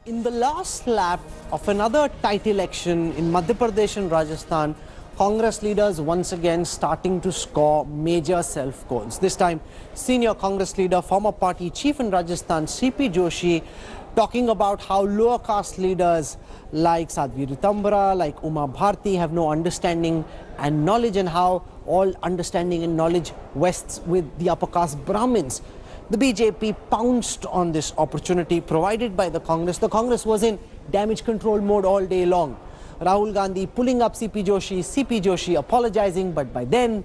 In the last lap of another tight election in Madhya Pradesh and Rajasthan, Congress leaders once again starting to score major self-goals. This time, senior Congress leader, former party chief in Rajasthan, C.P. Joshi, talking about how lower caste leaders like Sadhvi Ritambara, like Uma Bharti have no understanding and knowledge, and how all understanding and knowledge rests with the upper caste Brahmins. The BJP pounced on this opportunity provided by the Congress. The Congress was in damage control mode all day long. Rahul Gandhi pulling up CP Joshi apologizing, but by then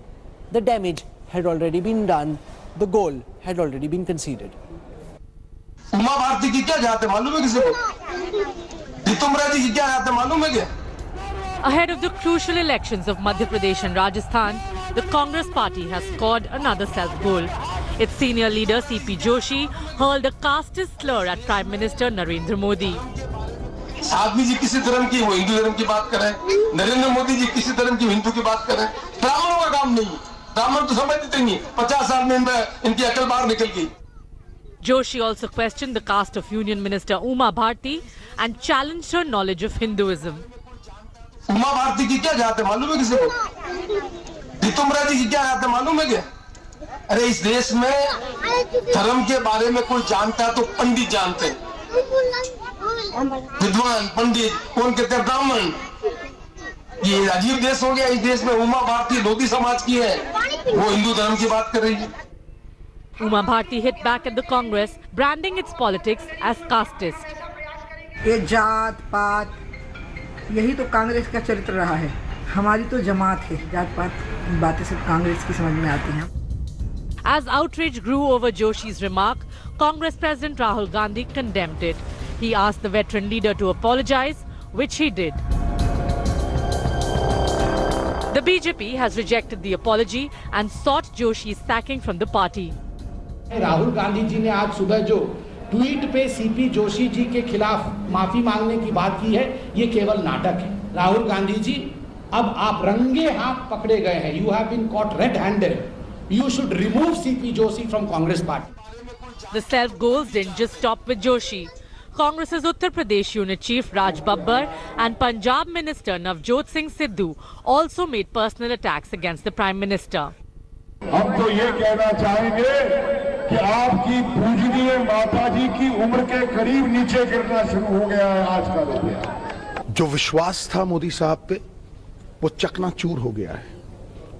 the damage had already been done. The goal had already been conceded. Uma Bharti की क्या जात है मालूम है किसी को? ऋतुम्बरा जी की क्या जात है मालूम है क्या? Ahead of the crucial elections of Madhya Pradesh and Rajasthan, the Congress party has scored another self-goal. Its senior leader C.P. Joshi hurled a casteist slur at Prime Minister Narendra Modi. Sadhvi जी किसी धर्म की, वो हिंदू धर्म की बात कर रहे हैं। नरेंद्र मोदी जी किसी धर्म की, हिंदू की बात कर रहे हैं। ब्राह्मणों का काम नहीं, ब्राह्मण तो समझते नहीं। 50 साल में इनकी अकल बाहर निकल गई। Joshi also questioned the caste of Union Minister Uma Bharti and challenged her knowledge of Hinduism. Uma Bharti की क्या जात है मालूम है किसी को? ऋतुम्बरा जी की क्या जात है मालूम है क्या? अरे इस देश में धर्म के बारे में कोई जानता है तो पंडित जानते हैं, विद्वान पंडित, कौन कहते हैं ब्राह्मण। ये अजीब देश हो गया। इस देश में उमा भारती लोधी समाज की है, वो हिंदू धर्म की बात कर रही है। Uma Bharti hit back at the Congress, branding its politics as casteist. ये जात पात यही तो कांग्रेस का चरित्र रहा है। हमारी तो जमात है, जात पात बातें सिर्फ कांग्रेस की समझ में आती हैं। As outrage grew over Joshi's remark, Congress President Rahul Gandhi condemned it. He asked the veteran leader to apologize, which he did. The BJP has rejected the apology and sought Joshi's sacking from the party. Rahul Gandhi ji ने आज सुबह जो tweet पे CP Joshi ji के खिलाफ माफी मांगने की बात की है, ये केवल नाटक है। राहुल गांधी जी, अब आप रंगे हाथ पकड़े गए हैं। You have been caught red handed. You should remove CP Joshi from Congress party. The self-goals didn't just stop with Joshi. Congress's Uttar Pradesh unit chief Raj Babbar and Punjab minister Navjot Singh Sidhu also made personal attacks against the Prime Minister. हम तो ये कहना चाहेंगे कि आपकी पूजनीय माता जी की उम्र के करीब नीचे गिरना शुरू हो गया है आज का रुपया। जो विश्वास था मोदी साहब पे वो चकनाचूर हो गया है।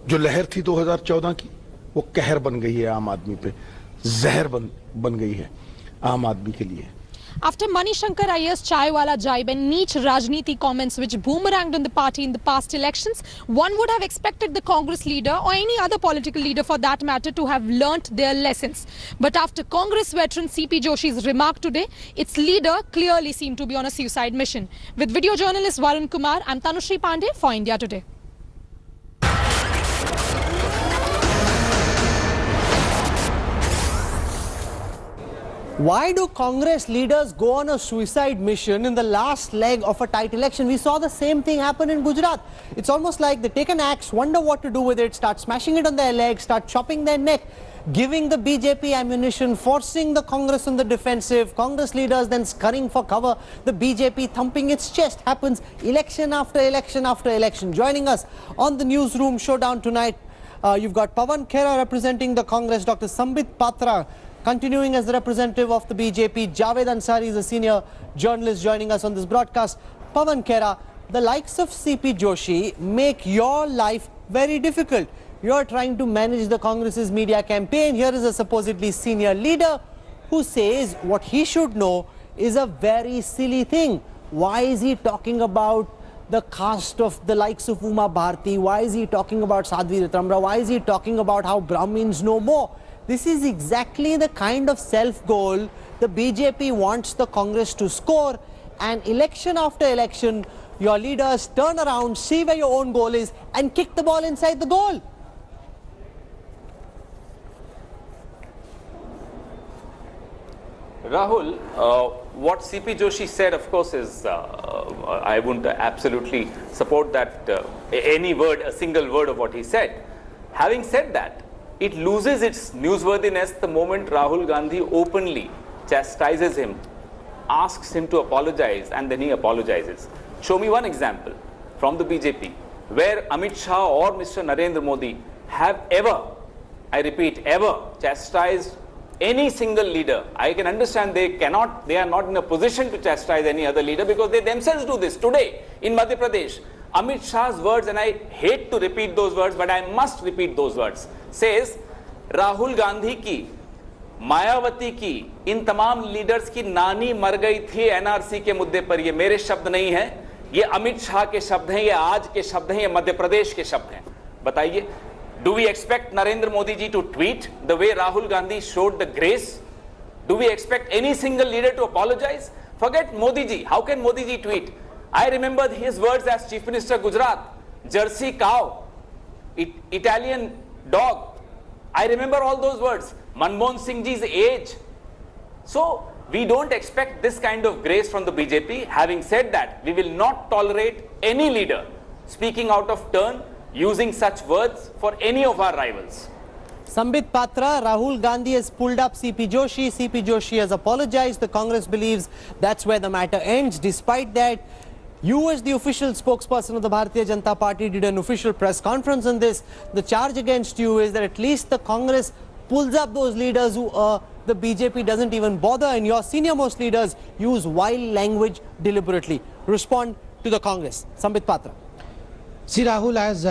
जो लहर थी 2014 की वो कहर बन गई है आम आदमी पे, जहर बन गई है आम आदमी के लिए। After Manishankar Iyer's Chai Wala Jibe and niche Rajniti comments which boomeranged on the party in the past elections, one would have expected the Congress leader or any other political leader for that matter to have learnt their lessons. But after Congress veteran C.P. Joshi's remark today, its leader clearly seemed to be on a suicide mission. With video journalist Varun Kumar, I'm Tanushri Pandey for India Today. Why do Congress leaders go on a suicide mission in the last leg of a tight election? We saw the same thing happen in Gujarat. It's almost like they take an axe, wonder what to do with it, start smashing it on their legs, start chopping their neck, giving the BJP ammunition, forcing the Congress on the defensive, Congress leaders then scurrying for cover, the BJP thumping its chest. Happens election after election after election. Joining us on the Newsroom showdown tonight, you've got Pawan Khera representing the Congress, Dr. Sambit Patra continuing as the representative of the BJP, Javed Ansari is a senior journalist joining us on this broadcast. Pawan Khera, the likes of CP Joshi make your life very difficult. You're trying to manage the Congress's media campaign. Here is a supposedly senior leader who says what he should know is a very silly thing. Why is he talking about the caste of the likes of Uma Bharti? Why is he talking about Sadhvi Ritambara? Why is he talking about how Brahmins know more? This is exactly the kind of self-goal the BJP wants the Congress to score, and election after election, your leaders turn around, see where your own goal is, and kick the ball inside the goal. Rahul, what CP Joshi said, of course, is I wouldn't absolutely support that any word, a single word of what he said. Having said that, it loses its newsworthiness the moment Rahul Gandhi openly chastises him asks him to apologize and then he apologizes. Show me one example from the BJP where Amit Shah or Mr. Narendra Modi have ever, I repeat, ever chastised any single leader. I can understand they are not in a position to chastise any other leader because they themselves do this. Today in Madhya Pradesh, Amit Shah's words, and I hate to repeat those words, but I must repeat those words, says Rahul Gandhi ki, Mayawati की, इन तमाम leaders की नानी मर गई थी NRC के मुद्दे पर. ये मेरे शब्द नहीं हैं, ये अमित शाह के शब्द हैं, ये आज के शब्द हैं, ये मध्य प्रदेश के शब्द हैं. बताइए, do we expect Narendra Modi ji to tweet the way Rahul Gandhi showed the grace? Do we expect any single leader to apologize? Forget Modi ji. How can Modi ji tweet? I remember his words as Chief Minister Gujarat. Jersey cow, Italian dog. I remember all those words. Manmohan Singh ji's age. So we don't expect this kind of grace from the BJP. Having said that, we will not tolerate any leader speaking out of turn, using such words for any of our rivals. Sambit, Patra, Rahul Gandhi has pulled up CP Joshi. CP Joshi has apologized. The Congress believes that's where the matter ends. Despite that, you as the official spokesperson of the Bharatiya Janata Party did an official press conference on this. The charge against you is that at least the Congress pulls up those leaders who the BJP doesn't even bother, and your senior most leaders use wild language deliberately. Respond to the Congress. Sambit, Patra. See, Rahul, as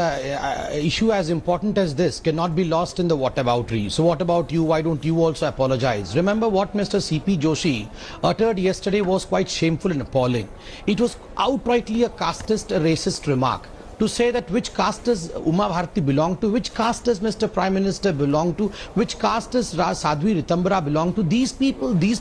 issue as important as this cannot be lost in the whataboutery. So what about you? Why don't you also apologize? Remember what Mr. CP Joshi uttered yesterday was quite shameful and appalling. It was outrightly a casteist, a racist remark. To say that which caste does Uma Bharati belong to, which caste does Mr. Prime Minister belong to, which caste does Sadhvi Ritambara belong to. These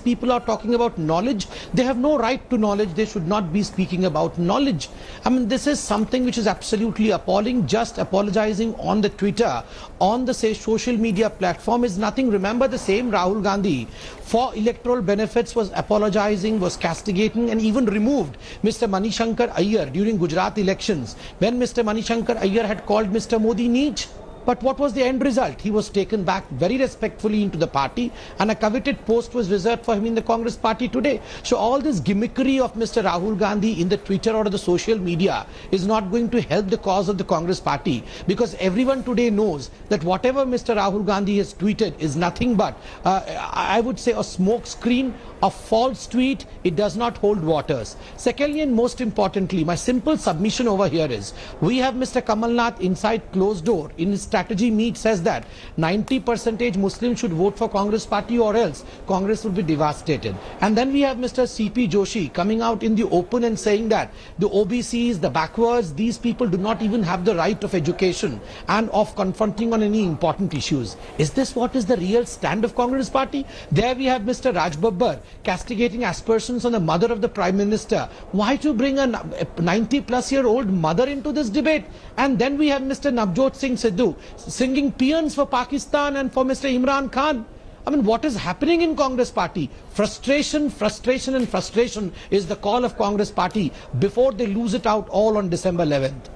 people are talking about knowledge. They have no right to knowledge. They should not be speaking about knowledge. I mean, this is something which is absolutely appalling. Just apologizing on the Twitter, on the social media platform is nothing. Remember, the same Rahul Gandhi for electoral benefits was apologizing, was castigating, and even removed Mr. Manishankar Iyer during Gujarat elections when Mr. Manishankar Iyer had called Mr. Modi neech. But what was the end result? He was taken back very respectfully into the party, and a coveted post was reserved for him in the Congress party today. So all this gimmickry of Mr. Rahul Gandhi in the Twitter or the social media is not going to help the cause of the Congress party, because everyone today knows that whatever Mr. Rahul Gandhi has tweeted is nothing but, I would say, a smoke screen, a false tweet. It does not hold waters. Secondly, and most importantly, my simple submission over here is, we have Mr. Kamal Nath inside closed door in his strategy meet says that 90% Muslims should vote for Congress party or else Congress will be devastated. And then we have Mr. CP Joshi coming out in the open and saying that the OBCs, the backwards, these people do not even have the right of education and of confronting on any important issues. Is this what is the real stand of Congress party? There we have Mr. Raj Babbar castigating aspersions on the mother of the Prime Minister. Why to bring a 90-plus-year-old mother into this debate? And then we have Mr. Navjot Singh Sidhu singing paeans for Pakistan and for Mr. Imran Khan. I mean, what is happening in Congress party? Frustration, frustration and frustration is the call of Congress party before they lose it out all on December 11th.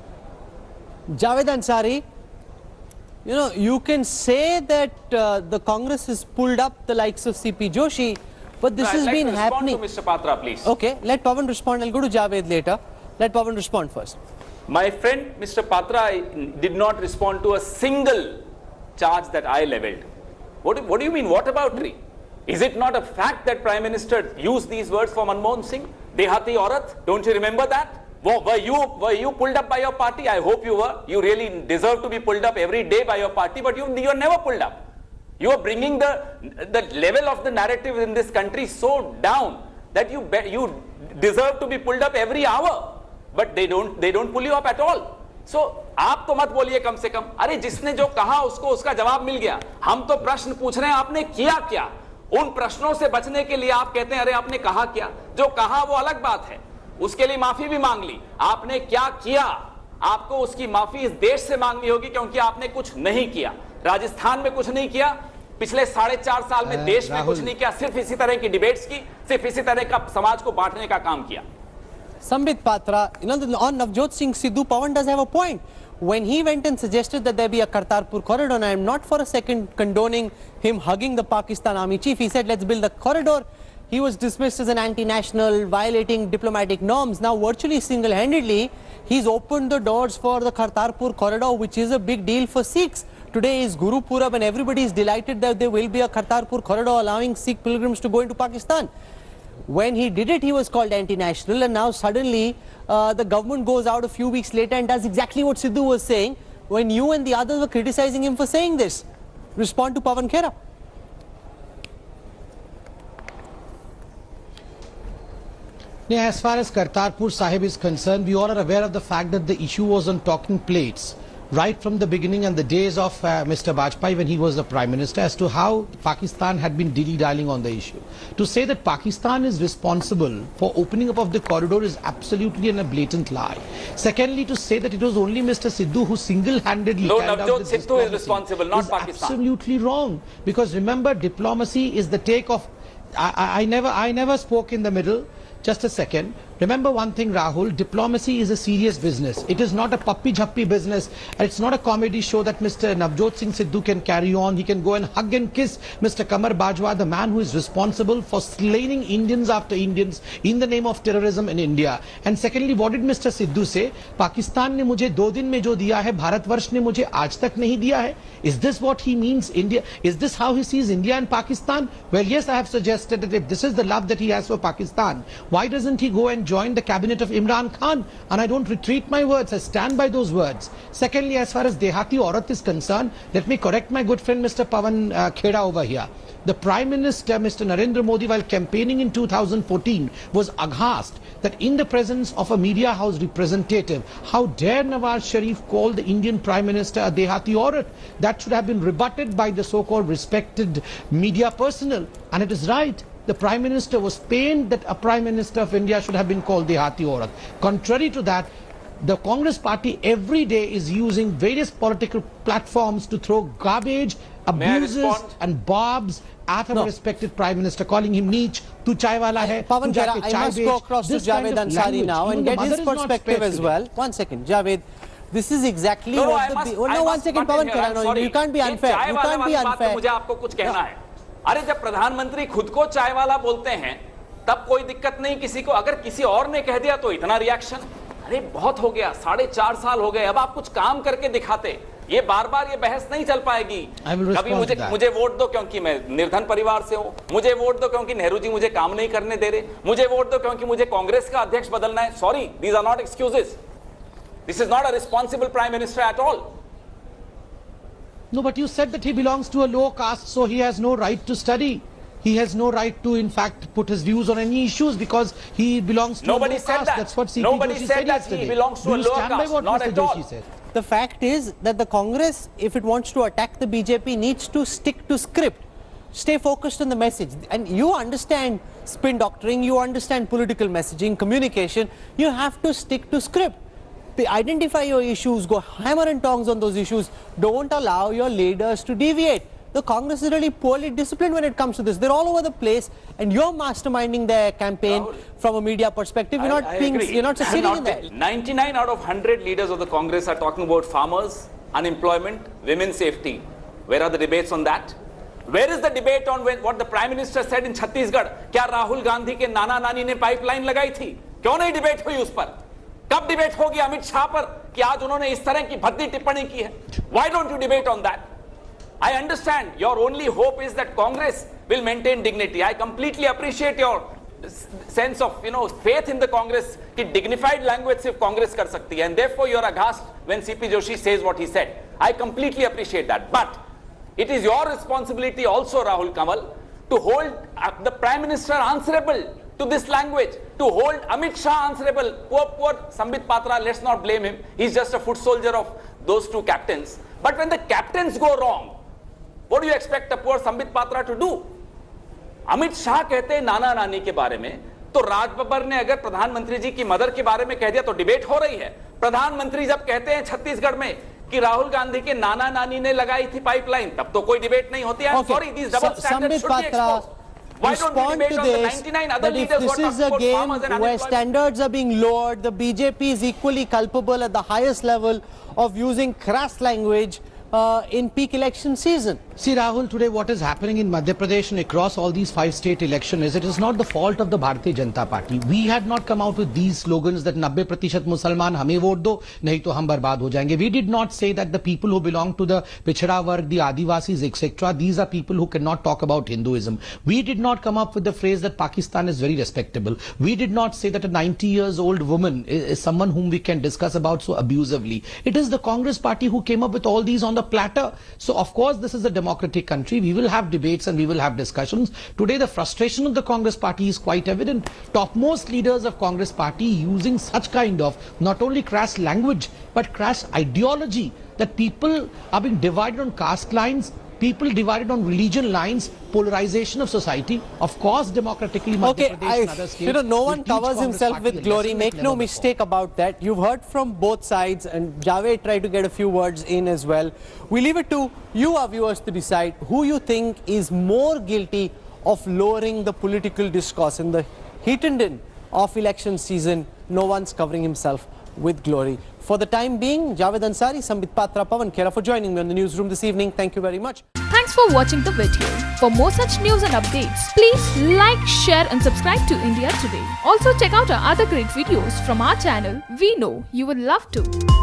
Javed Ansari, you know, you can say that the Congress has pulled up the likes of CP Joshi, but this has been happening. Respond to Mr. Patra, please. Okay, let Pawan respond. I'll go to Javed later. Let Pawan respond first. My friend Mr. Patra did not respond to a single charge that I leveled. What do you mean, whataboutery? Is it not a fact that Prime Minister used these words for Manmohan Singh? Dehati aurat, don't you remember that? Were you pulled up by your party? I hope you were. You really deserve to be pulled up every day by your party, but you are never pulled up. You are bringing the level of the narrative in this country so down that you deserve to be pulled up every hour. But they don't pull you up at all. So आप तो मत बोलिए कम से कम. अरे जिसने जो कहा उसको उसका जवाब मिल गया. हम तो प्रश्न पूछ रहे हैं आपने किया क्या. उन प्रश्नों से बचने के लिए आप कहते हैं अरे आपने कहा क्या. जो कहा वो अलग बात है, उसके लिए माफी भी मांग ली. आपने क्या किया, आपको उसकी माफी इस देश से मांगनी होगी, क्योंकि आपने कुछ नहीं किया. राजस्थान में कुछ नहीं किया, पिछले 4.5 साल में देश में कुछ नहीं किया. सिर्फ इसी तरह की डिबेट्स की, सिर्फ इसी तरह का समाज को बांटने का काम किया. Sambit, Patra, you know, on Navjot Singh Sidhu, Pawan does have a point. When he went and suggested that there be a Kartarpur corridor, and I am not for a second condoning him hugging the Pakistan army chief, he said let's build a corridor. he was dismissed as an anti-national, violating diplomatic norms. Now, virtually single-handedly, he's opened the doors for the Kartarpur corridor, which is a big deal for Sikhs. Today is Guru Purab and everybody is delighted that there will be a Kartarpur corridor allowing Sikh pilgrims to go into Pakistan. When he did it, he was called anti-national, and now suddenly the government goes out a few weeks later and does exactly what Sidhu was saying when you and the others were criticizing him for saying this. Respond to Pawan Khera. Yeah, as far as Kartarpur Sahib is concerned, we all are aware of the fact that the issue was on talking plates right from the beginning and the days of Mr. Vajpayee when he was the Prime Minister as to how Pakistan had been dilly-dallying on the issue. To say that Pakistan is responsible for opening up of the corridor is absolutely a blatant lie. Secondly, to say that it was only Mr. Sidhu who single-handedly carried out this Sidhu is responsible, not Pakistan. Absolutely wrong. Because remember, diplomacy is the take of... I never spoke in the middle. Just a second. Remember one thing, Rahul, diplomacy is a serious business. It is not a puppy-jhappi business. It's not a comedy show that Mr. Navjot Singh Sidhu can carry on. He can go and hug and kiss Mr. Kamar Bajwa, the man who is responsible for slaying Indians after Indians in the name of terrorism in India. And secondly, what did Mr. Sidhu say? Pakistan ne mujhe 2 din mein jo diya hai, Bharatvarsh ne mujhe aaj tak nahi diya hai. Is this what he means, India? Is this how he sees India and Pakistan? Well, yes, I have suggested that if this is the love that he has for Pakistan, why doesn't he go and join the cabinet of Imran Khan? And I don't retreat my words, I stand by those words. Secondly, as far as Dehati Aurat is concerned, let me correct my good friend Mr. Pawan Khera over here. The Prime Minister, Mr. Narendra Modi, while campaigning in 2014, was aghast that in the presence of a media house representative, how dare Nawaz Sharif call the Indian Prime Minister a Dehati Aurat? That should have been rebutted by the so-called respected media personnel. And it is right. The Prime Minister was pained that a Prime Minister of India should have been called Dehati Aurat. Contrary to that, the Congress party every day is using various political platforms to throw garbage, abuses and barbs at our respected Prime Minister, calling him neech, tu chai wala hai, Pawan Khera, I must go across to Javed Ansari now and get his perspective as well. One second, Javed. This is exactly what the... No, one second, Pawan Khera. No, you can't be unfair. You can't be unfair. मुझे आपको कुछ कहना है. अरे जब प्रधानमंत्री खुद को चाय वाला बोलते हैं तब कोई दिक्कत नहीं किसी को, अगर किसी और ने कह दिया तो इतना रिएक्शन. अरे बहुत हो गया, 4.5 साल हो गए, अब आप कुछ काम करके दिखाते. ये बार-बार ये बहस नहीं चल पाएगी. कभी मुझे वोट दो क्योंकि मैं निर्धन परिवार से हूं, मुझे वोट दो क्योंकि नेहरू जी मुझे काम नहीं करने दे रहे, मुझे वोट दो क्योंकि मुझे कांग्रेस का अध्यक्ष बदलना है. Sorry, these are not excuses. This is not a responsible prime minister at all. No, but you said that he belongs to a low caste, so he has no right to study. He has no right to, in fact, put his views on any issues because he belongs to a low caste. That's what CP Joshi said yesterday. He belongs to a lower caste, not at all. The fact is that the Congress, if it wants to attack the BJP, needs to stick to script. Stay focused on the message. And you understand spin doctoring, you understand political messaging, communication. You have to stick to script. Identify your issues, go hammer and tongs on those issues. Don't allow your leaders to deviate. The Congress is really poorly disciplined when it comes to this. They're all over the place and you're masterminding their campaign from a media perspective. You're not succeeding in that. 99 out of 100 leaders of the Congress are talking about farmers, unemployment, women's safety. Where are the debates on that? Where is the debate on what the Prime Minister said in Chhattisgarh? क्या राहुल गांधी के नाना नानी ने pipeline लगाई थी? क्यों नहीं debate हुई उस पर? कब डिबेट होगी अमित शाह पर कि आज उन्होंने इस तरह की भद्दी टिप्पणी की है? Why don't you debate on that? I understand your only hope is that Congress will maintain dignity. I completely appreciate your sense of faith in the Congress कि dignified language सिर्फ Congress कर सकती है, and therefore you are aghast when CP Joshi says what he said. I completely appreciate that, but it is your responsibility also, Rahul Kamal, to hold the Prime Minister answerable to this language, to hold Amit Shah answerable. Poor Sambit Patra, let's not blame him. He's just a foot soldier of those two captains. But when the captains go wrong, what do you expect a poor Sambit Patra to do? Amit Shah कहते हैं नाना नानी के बारे में, तो राज बब्बर ने अगर प्रधानमंत्री जी की मदर के बारे में कह दिया तो डिबेट हो रही है. प्रधानमंत्री जब कहते हैं छत्तीसगढ़ में कि राहुल गांधी के नाना नानी ने लगाई थी पाइपलाइन, तब तो कोई डिबेट नहीं होती है. Sorry, these double standards should be exposed. Why don't we debate on the 99 other leaders who are talking about farmers and unemployment? Where standards are being lowered, the BJP is equally culpable at the highest level of using crass language, in peak election season. See, Rahul, today what is happening in Madhya Pradesh and across all these 5 state elections is it is not the fault of the Bharatiya Janata Party. We had not come out with these slogans that 90% Musalman hame vote do, nahi to hum barbad ho jayenge. We did not say that the people who belong to the Pichhada Varg, the Adivasis, etc., these are people who cannot talk about Hinduism. We did not come up with the phrase that Pakistan is very respectable. We did not say that a 90 years old woman is someone whom we can discuss about so abusively. It is the Congress Party who came up with all these on the platter. So of course this is a democratic country. We will have debates and we will have discussions. Today the frustration of the Congress Party is quite evident. Topmost leaders of Congress Party using such kind of not only crass language but crass ideology that people are being divided on caste lines, people divided on religion lines, polarization of society. Of course, democratically, Madhya Pradesh and other states. No one covers himself with glory. Make no mistake about that. You've heard from both sides, and Javed tried to get a few words in as well. We leave it to you, our viewers, to decide who you think is more guilty of lowering the political discourse in the heat and din of election season. No one's covering himself with glory. For the time being, Javed Ansari, Sambit, Patra, Pawan, Khera for joining me on the newsroom this evening. Thank you very much. Thanks for watching the video. For more such news and updates, please like, share and subscribe to India Today. Also check out our other great videos from our channel. We know you would love to.